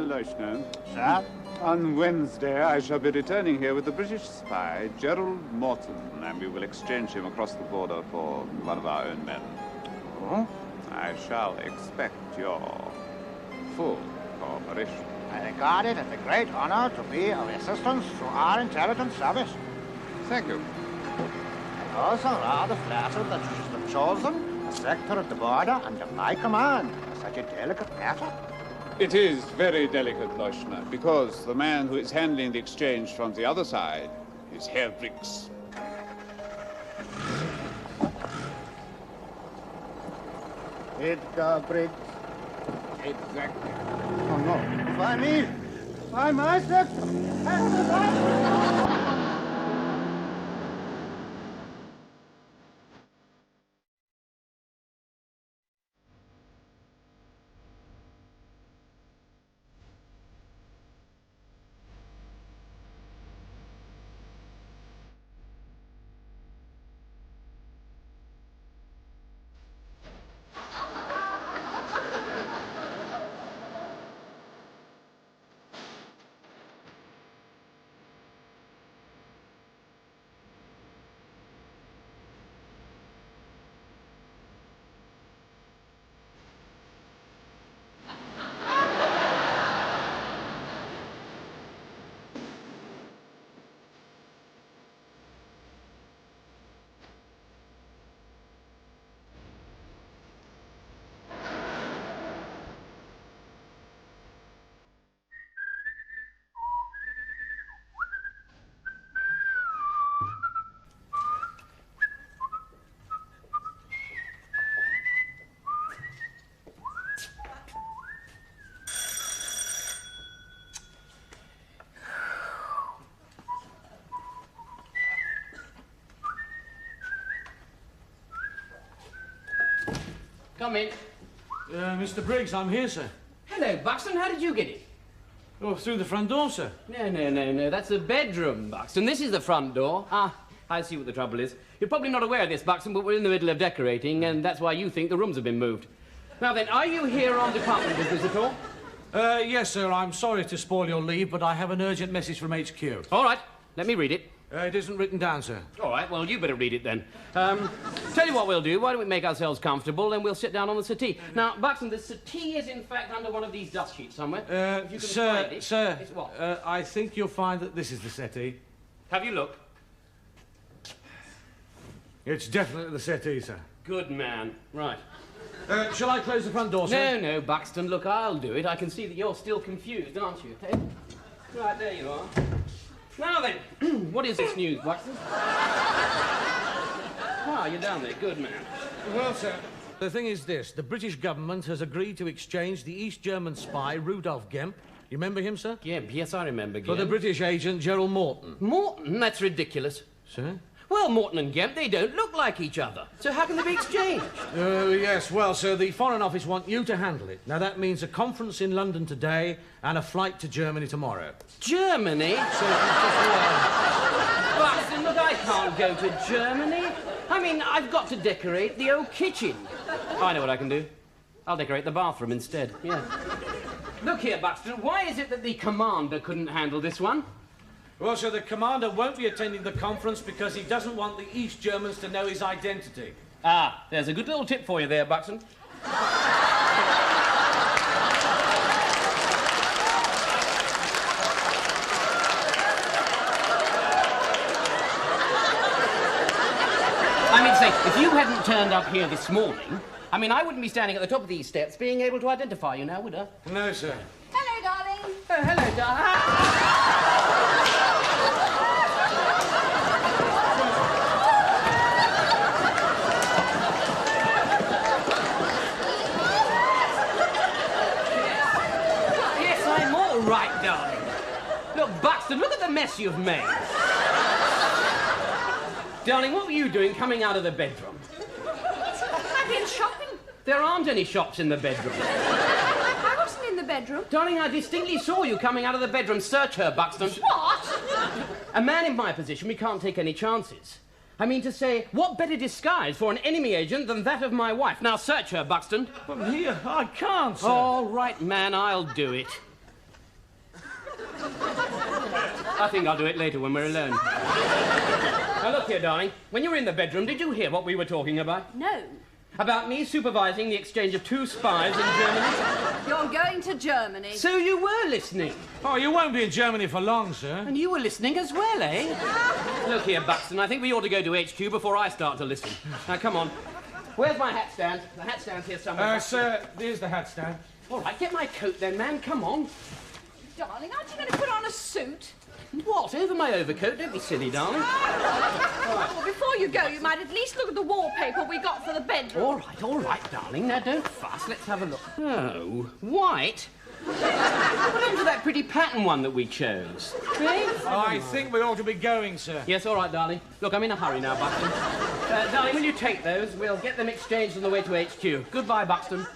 Leuschner. Sir? On Wednesday, I shall be returning here with the British spy, Gerald Morton, and we will exchange him across the border for one of our own men. Oh? I shall expect your full cooperation. I regard it as a great honor to be of assistance to our intelligence service. Thank you. I'm also rather flattered that you should have chosen a sector of the border under my command for such a delicate matter. It is very delicate, Leuschner, because the man who is handling the exchange from the other side is Herr Briggs. Edgar Briggs. Exactly. Oh, no. Why me? Why my sector? Come in. Mr. Briggs, I'm here, sir. Hello, Buxton. How did you get in? Oh, through the front door, sir. No. That's the bedroom, Buxton. This is the front door. Ah, I see what the trouble is. You're probably not aware of this, Buxton, but we're in the middle of decorating, and that's why you think the rooms have been moved. Now then, are you here on department business at all? Yes, sir. I'm sorry to spoil your leave, but I have an urgent message from HQ. All right. Let me read it. It isn't written down, sir. All right, well, you better read it then. Tell you what we'll do. Why don't we make ourselves comfortable and we'll sit down on the settee. Now, Buxton, the settee is in fact under one of these dust sheets somewhere. If you can find it. Sir, it's what? I think you'll find that this is the settee. Have you looked? It's definitely the settee, sir. Good man. Right. Shall I close the front door, sir? No, Buxton, look, I'll do it. I can see that you're still confused, aren't you? Hey? Right, there you are. Now then, what is this news, Buxton? Ah, you're down there. Good man. Well, sir, the thing is this. The British government has agreed to exchange the East German spy, Rudolf Gemp. You remember him, sir? Gemp, yes, I remember Gemp. For the British agent, Gerald Morton. Morton? That's ridiculous. Sir? Well, Morton and Gemp, they don't look like each other. So how can they be exchanged? Yes, well, sir, the Foreign Office want you to handle it. Now, that means a conference in London today and a flight to Germany tomorrow. Germany? So, Buxton, look, I can't go to Germany. I mean, I've got to decorate the old kitchen. Oh, I know what I can do. I'll decorate the bathroom instead, yeah. Look here, Buxton, why is it that the commander couldn't handle this one? Well, sir, the commander won't be attending the conference because he doesn't want the East Germans to know his identity. Ah, there's a good little tip for you there, Buxton. I mean, say, if you hadn't turned up here this morning, I mean, I wouldn't be standing at the top of these steps being able to identify you now, would I? No, sir. Hello, darling. Oh, hello, darling. Yes, I'm all right, darling. Look, Buxton, look at the mess you've made. Darling, what were you doing coming out of the bedroom? I've been shopping. There aren't any shops in the bedroom. I wasn't in the bedroom. Darling, I distinctly saw you coming out of the bedroom. Search her, Buxton. What? A man in my position, we can't take any chances. I mean to say, what better disguise for an enemy agent than that of my wife? Now search her, Buxton. Well, here, I can't, sir. All right, man, I'll do it. I think I'll do it later when we're alone. Now, look here, darling. When you were in the bedroom, did you hear what we were talking about? No. About me supervising the exchange of 2 spies in Germany? You're going to Germany. So you were listening. Oh, you won't be in Germany for long, sir. And you were listening as well, eh? Look here, Buxton, I think we ought to go to HQ before I start to listen. Now, come on. Where's my hat stand? The hat stand's here somewhere. Sir, there's the hat stand. All right, get my coat then, man. Come on. Darling, aren't you going to put on a suit? What? Over my overcoat? Don't be silly, darling. Well, before you go, you might at least look at the wallpaper we got for the bedroom. All right, darling. Now, don't fuss. Let's have a look. Oh, white? What happened to that pretty pattern one that we chose? Eh? I think we ought to be going, sir. Yes, all right, darling. Look, I'm in a hurry now, Buxton. Darling, will you take those? We'll get them exchanged on the way to HQ. Goodbye, Buxton.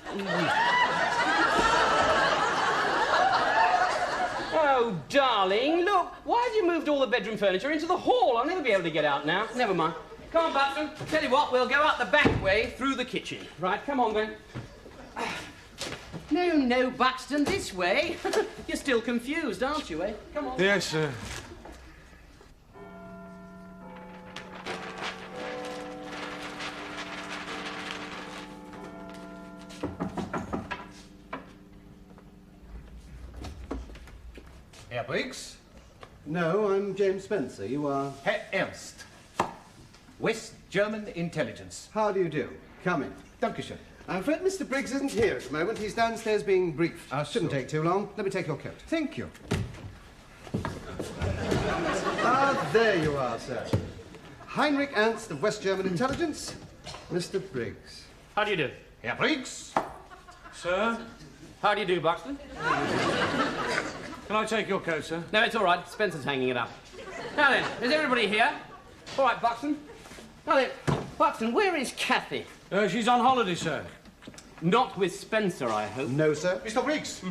Oh, darling, look. Why have you moved all the bedroom furniture into the hall? I'll never be able to get out now. Never mind. Come on, Buxton. Tell you what, we'll go out the back way through the kitchen. Right, come on, then. No, Buxton, this way. You're still confused, aren't you, eh? Come on. Yes, sir. Herr Briggs? No, I'm James Spencer. You are... Herr Ernst. West German Intelligence. How do you do? Come in. Dankeschön. I'm afraid Mr. Briggs isn't here at the moment. He's downstairs being briefed. Ah, Shouldn't so. take too long. Let me take your coat. Thank you. Ah, there you are, sir. Heinrich Ernst of West German Intelligence. Mr. Briggs. How do you do? Herr Briggs? Sir, How do you do, Buxton? can I take your coat, sir? No, it's all right. Spencer's hanging it up. Now then, is everybody here? All right, Buxton. Now then, Buxton, where is Kathy? She's on holiday, sir. Not with Spencer, I hope. No, sir. Mr. Briggs?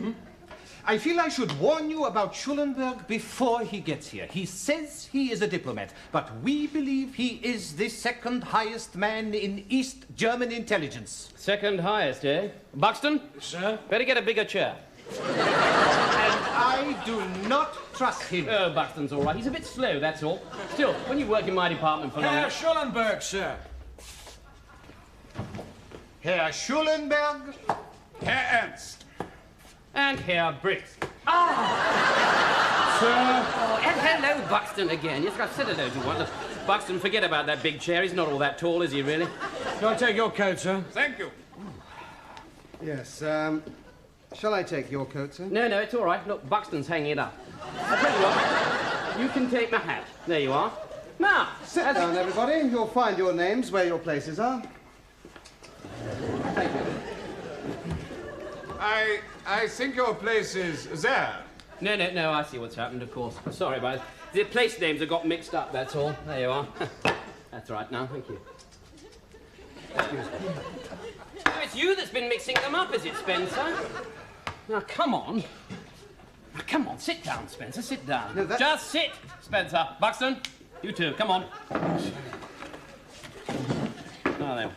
I feel I should warn you about Schulenberg before he gets here. He says he is a diplomat, but we believe he is the second highest man in East German intelligence. Second highest, eh? Buxton, Sir? better get a bigger chair. And I do not trust him. Oh, Buxton's all right. He's a bit slow, that's all. Still, when you work in my department for long... Herr Schollenberg, sir. Herr Schulenberg? Herr Ernst. And Herr Briggs. Sir? Oh, and hello, Buxton again. Yes, I've said hello to one. Look, Buxton, forget about that big chair. He's not all that tall, is he, really? Can I take your coat, sir? Thank you. Yes, shall I take your coat, sir? No, it's all right. Look, Buxton's hanging it up. I'll tell you what. You can take my hat. There you are. Now, Sit down, everybody. You'll find your names where your places are. Thank you. I think your place is there. No, I see what's happened, of course. Sorry about it. The place names have got mixed up, that's all. There you are. That's right now, thank you. Excuse me. So it's you that's been mixing them up, is it, Spencer? Now, come on. Now, come on, sit down, Spencer, sit down. No, that- Just sit, Spencer. Buxton, you too, come on. Now then.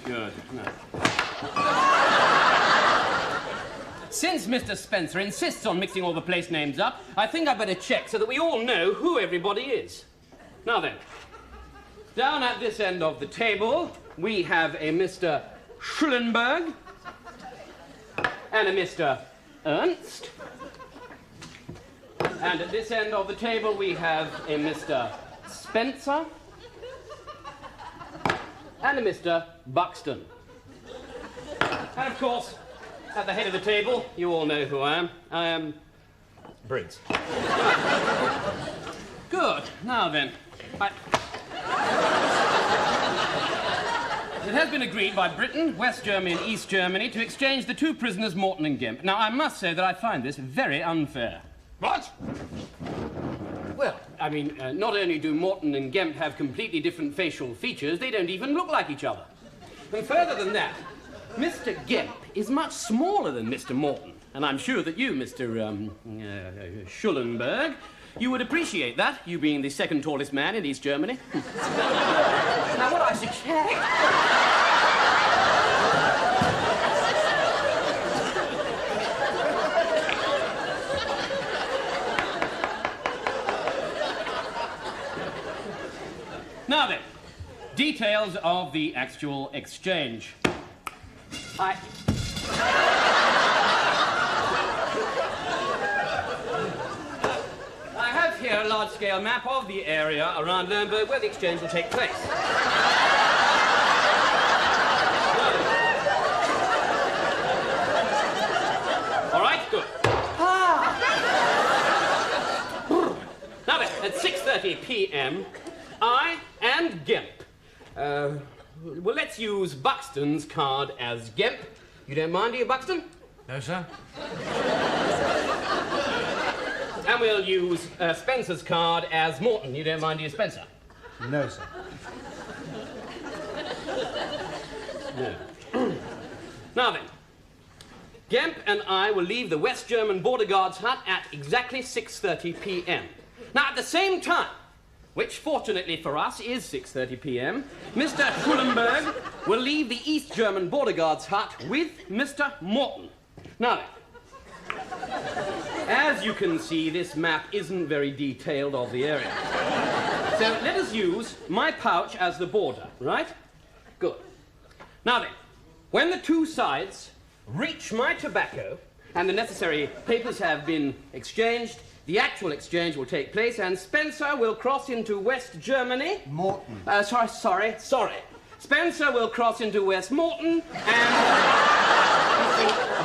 Good. Now. Since Mr. Spencer insists on mixing all the place names up, I think I'd better check so that we all know who everybody is. Now then, down at this end of the table, we have a Mr. Schulenberg and a Mr. Ernst. And at this end of the table, we have a Mr. Spencer and a Mr. Buxton. And of course, at the head of the table, you all know who I am. I am... Briggs. Good. Now then. It has been agreed by Britain, West Germany and East Germany to exchange the 2 prisoners, Morton and Gemp. Now, I must say that I find this very unfair. What? Well, I mean, not only do Morton and Gemp have completely different facial features, they don't even look like each other. And further than that, Mr. Gemp is much smaller than Mr. Morton. And I'm sure that you, Mr. Schulenberg, you would appreciate that, you being the second tallest man in East Germany. Now, what I suggest... Details of the actual exchange. I have here a large-scale map of the area around Nuremberg where the exchange will take place. All right, good. Now then, at 6:30 p.m., I and Gemp. Well, let's use Buxton's card as Gemp. You don't mind, do you, Buxton? No, sir. And we'll use Spencer's card as Morton. You don't mind, do you, Spencer? No, sir. No. Now then, Gemp and I will leave the West German border guard's hut at exactly 6:30 p.m. Now, at the same time, which fortunately for us is 6:30 p.m., Mr. Schulenberg will leave the East German border guard's hut with Mr. Morton. Now then, as you can see, this map isn't very detailed of the area. So let us use my pouch as the border, right? Good. Now then, when the two sides reach my tobacco and the necessary papers have been exchanged, the actual exchange will take place and Spencer will cross into West Germany. Morton. Sorry. Spencer will cross into West Morton and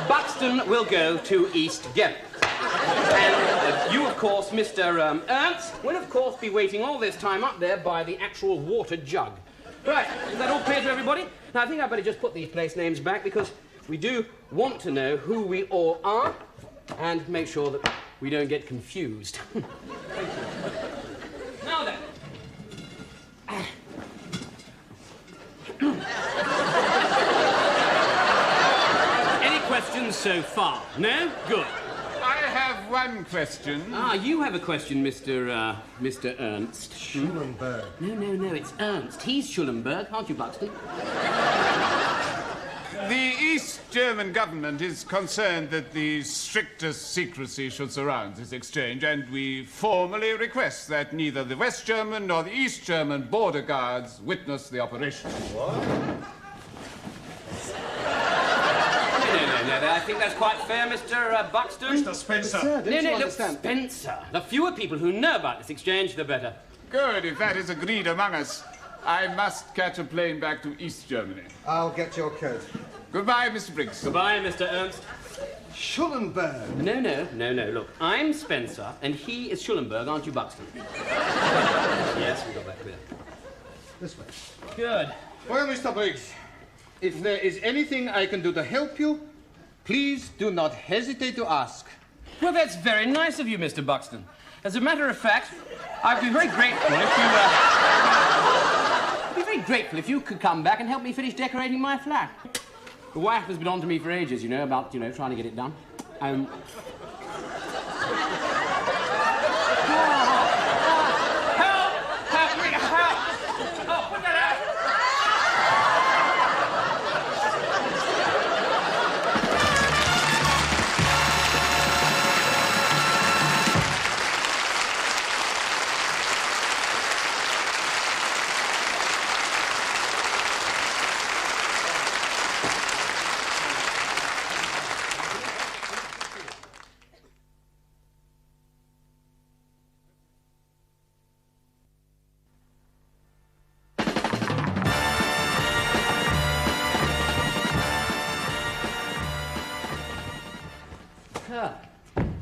Buxton will go to East Ghent. And you, of course, Mr. Ernst, will, of course, be waiting all this time up there by the actual water jug. Right, is that all clear to everybody? Now, I think I'd better just put these place names back because we do want to know who we all are and make sure that we don't get confused. Thank you. Now then. Any questions so far? No? Good. I have one question. Ah, you have a question, Mr. Ernst. Schulenberg. No, it's Ernst. He's Schulenberg, aren't you, Buxton? The East German government is concerned that the strictest secrecy should surround this exchange, and we formally request that neither the West German nor the East German border guards witness the operation. What? No, I think that's quite fair, Mr. Buxton. Mr. Spencer. Sir, don't you Look, understand? Spencer. The fewer people who know about this exchange, the better. Good, if that is agreed among us. I must catch a plane back to East Germany. I'll get your coat. Goodbye, Mr. Briggs. Goodbye, Mr. Ernst. Schulenberg. No. Look, I'm Spencer, and he is Schulenberg, aren't you, Buxton? Yes, we got that clear. This way. Good. Well, Mr. Briggs, if there is anything I can do to help you, please do not hesitate to ask. Well, that's very nice of you, Mr. Buxton. As a matter of fact, I'd be very grateful if you, I'd be very grateful if you could come back and help me finish decorating my flat. The wife has been on to me for ages, about, trying to get it done.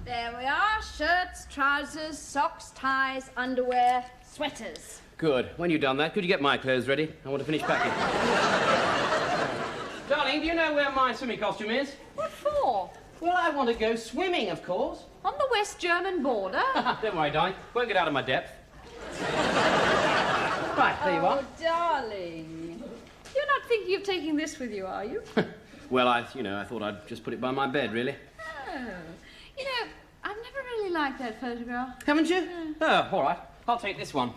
There we are. Shirts, trousers, socks, ties, underwear, sweaters. Good. When you've done that, could you get my clothes ready? I want to finish packing. Darling, do you know where my swimming costume is? What for? Well, I want to go swimming, of course. On the West German border? Don't worry, darling. Won't get out of my depth. Right, there you are. Oh, darling. You're not thinking of taking this with you, are you? Well, I thought I'd just put it by my bed, really. Oh. I've never really liked that photograph. Haven't you? Oh, all right. I'll take this one.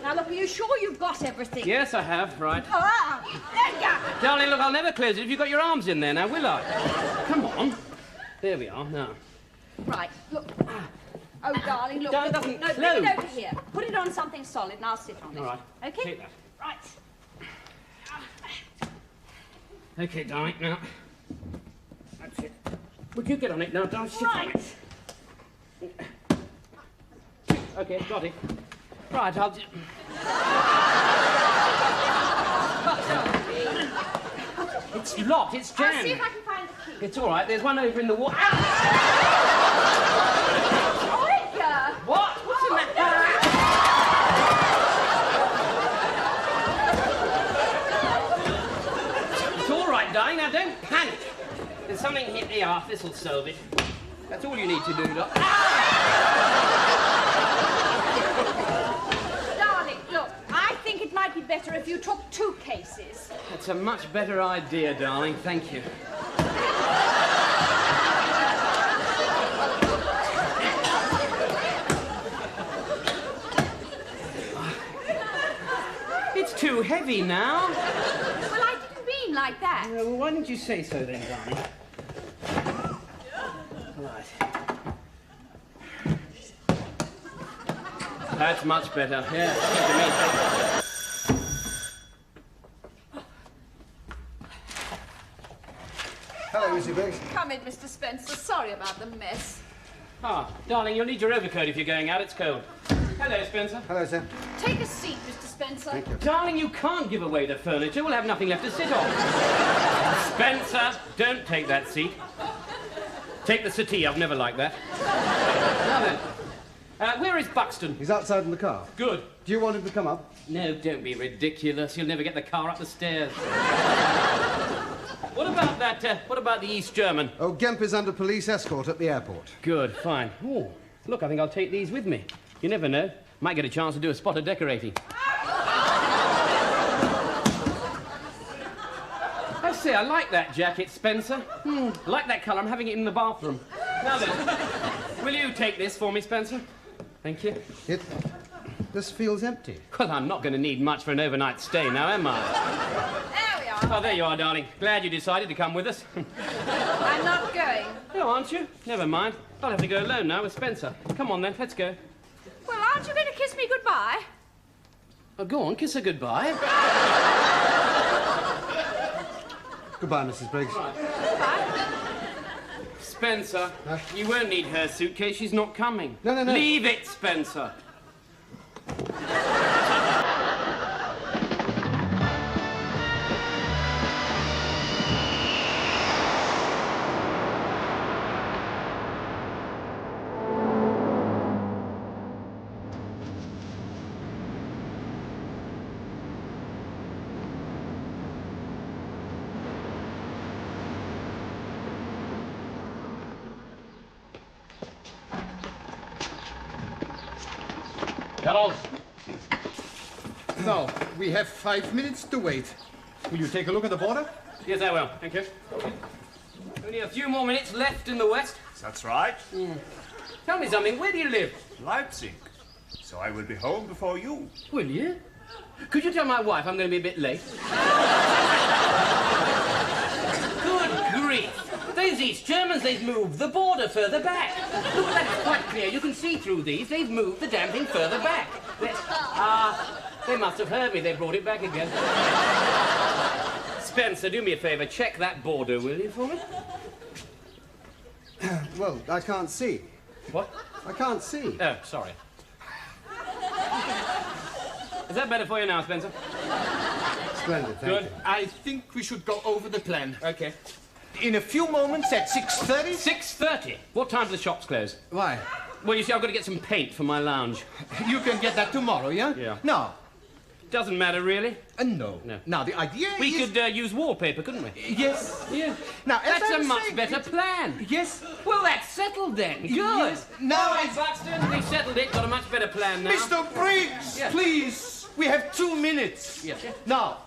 Now, look, are you sure you've got everything? Yes, I have, right. Edgar! Darling, look, I'll never close it if you've got your arms in there now, will I? Come on. There we are, now. Right, look. Oh, darling, look. Darling, look, doesn't no, close. bring it over here. Put it on something solid and I'll sit on it. All right. Okay? Take that. Right. Okay, darling, now. That's it. Would you get on it now? Don't sit on Right. it. Okay, got it. Right, I'll... It's locked, it's jammed. I'll see if I can find the key. It's all right, there's one over in the wall. Oh, Edgar! What? What's in that? It's all right, darling, now don't panic. There's something hit the arse, this'll solve it. That's all you need to do, look. Darling, look, I think it might be better if you took 2 cases. That's a much better idea, darling, thank you. It's too heavy now. Well, I didn't mean like that. Well, why didn't you say so then, darling? Right. That's much better. Yeah, Hello, Mr. Briggs. Come in, Mr. Spencer. Sorry about the mess. Ah, darling, you'll need your overcoat if you're going out. It's cold. Hello, Spencer. Hello, sir. Take a seat, Mr. Spencer. Thank you. Darling, you can't give away the furniture. We'll have nothing left to sit on. Spencer, don't take that seat. Take the settee. I've never liked that. Now then, where is Buxton? He's outside in the car. Good. Do you want him to come up? No, don't be ridiculous. You'll never get the car up the stairs. What about that, what about the East German? Oh, Gemp is under police escort at the airport. Good, fine. Oh, look, I think I'll take these with me. You never know. Might get a chance to do a spot of decorating. I say, I like that jacket, Spencer. I like that colour. I'm having it in the bathroom. Now then, will you take this for me, Spencer? Thank you. This feels empty. Well, I'm not going to need much for an overnight stay now, am I? There we are. Oh, there you are, darling. Glad you decided to come with us. I'm not going. Oh, aren't you? Never mind. I'll have to go alone now with Spencer. Come on, then. Let's go. Well, aren't you going to kiss me goodbye? Oh, go on. Kiss her goodbye. Goodbye, Mrs. Briggs. Spencer, you won't need her suitcase. She's not coming. No. Leave it, Spencer. Hello. Now, we have 5 minutes to wait. Will you take a look at the border? Yes, I will. Thank you. Only a few more minutes left in the West. That's right. Tell me something. Where do you live? Leipzig. So I will be home before you. Will you? Could you tell my wife I'm going to be a bit late? Good grief. Those East Germans, they've moved the border further back. Look, that's quite clear. You can see through these. They've moved the damn thing further back. They must have heard me. They brought it back again. Spencer, do me a favour. Check that border, will you, for me? Well, I can't see. What? I can't see. Oh, sorry. Is that better for you now, Spencer? Splendid, thank Good. you. I think we should go over the plan. Okay. In a few moments at 6:30. 6:30. What time do the shops close? Why? Well, you see, I've got to get some paint for my lounge. You can get that tomorrow, yeah? Yeah. No. Doesn't matter, really. No. No. Now, the idea We is... could use wallpaper, couldn't we? Yes. Yeah. Now, as That's I a was much saying, better plan. Yes. Well, that's settled then. Good. Yes. Now, All right, Buxton, we've settled it. Got a much better plan now. Mr. Briggs, Yes. please. We have 2 minutes. Yes. Now,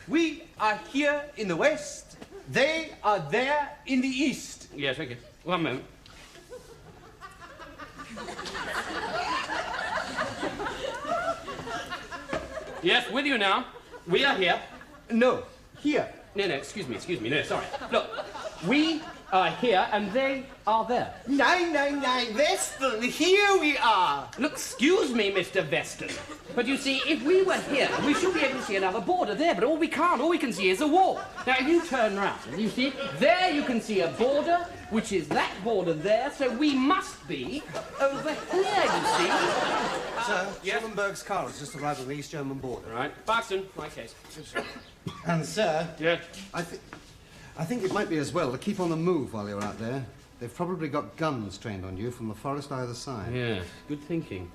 we are here in the West. They are there in the East. Yes, okay. One moment. Yes, with you now. We are here. No, here. No, excuse me. No, sorry. Look, we are here and they are there. 999 Weston, here we are. Look, excuse me, Mr. Veston. But you see, if we were here, we should be able to see another border there, but all we can see is a wall. Now, if you turn round, you see, there you can see a border, which is that border there, so we must be over here, you see. Sir, Schulenberg's car has just arrived on the East German border. Right. Buxton, my case. And, sir, Yeah. I think it might be as well to keep on the move while you're out there. They've probably got guns trained on you from the forest either side. Yeah, good thinking.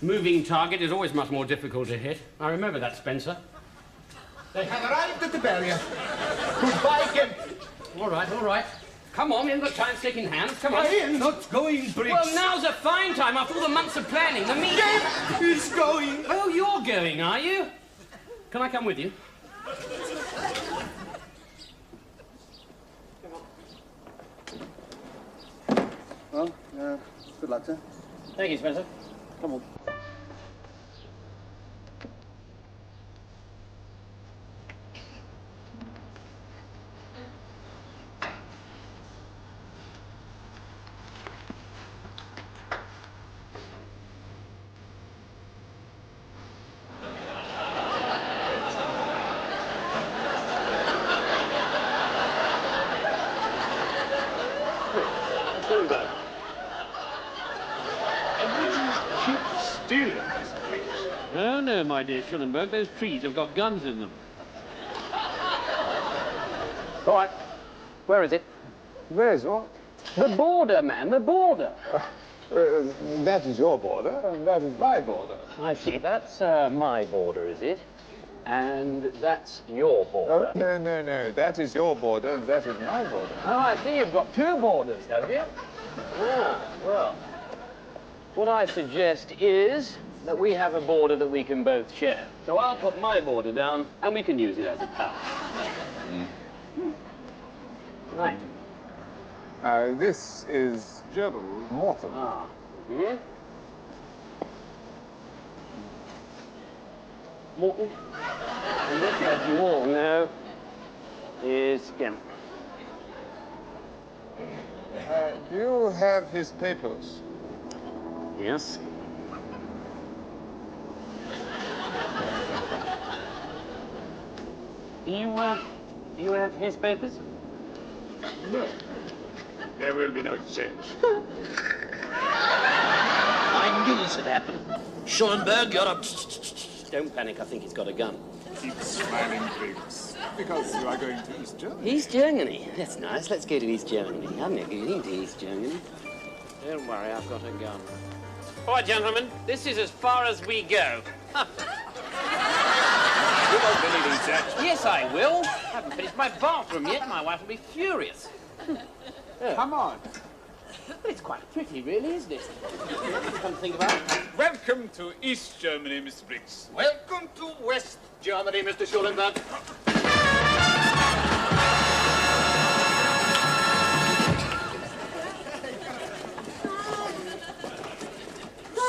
Moving target is always much more difficult to hit. I remember that, Spencer. They have arrived at the barrier. Goodbye, Kemp. All right. Come on, we haven't got time shaking hands. Come on. I am not going, Briggs. Well, now's a fine time after all the months of planning. The meeting. Kemp is going. Oh, you're going, are you? Can I come with you? Well, good luck, sir. Thank you, Spencer. Come on. No, my dear Schulenberg, those trees have got guns in them. All right. Where is it? Where's what? The border, man, the border. That is your border, and that is my border. I see. That's my border, is it? And that's your border. No. That is your border, and that is my border. Oh, I see. You've got two borders, have you? Yeah, well, what I suggest is that we have a border that we can both share. So I'll put my border down, and we can use it as a power. Right. This is German, Morton. Ah. Hmm? Morton? And this, as you all know, is Kemp. Do you have his papers? Yes. You have his papers? No. There will be no exchange. I knew this would happen. Schulenberg, you're a... Don't panic, I think he's got a gun. Keep smiling, Briggs, because you are going to East Germany. East Germany? That's nice. Let's go to East Germany. I've never been to East Germany. Don't worry, I've got a gun. All right, gentlemen, this is as far as we go. You won't believe it, sir. Yes, I will. I haven't finished my bathroom yet. My wife will be furious. Come on. But it's quite pretty, really, isn't it? Come to think about it. Welcome to East Germany, Mr. Briggs. Welcome to West Germany, Mr. Schulenberg.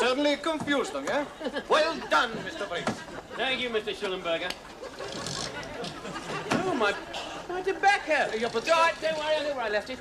Certainly confused them, yeah? Well done, Mr. Briggs. Thank you, Mr. Schulenberger. Oh, my tobacco. Don't worry, I left it.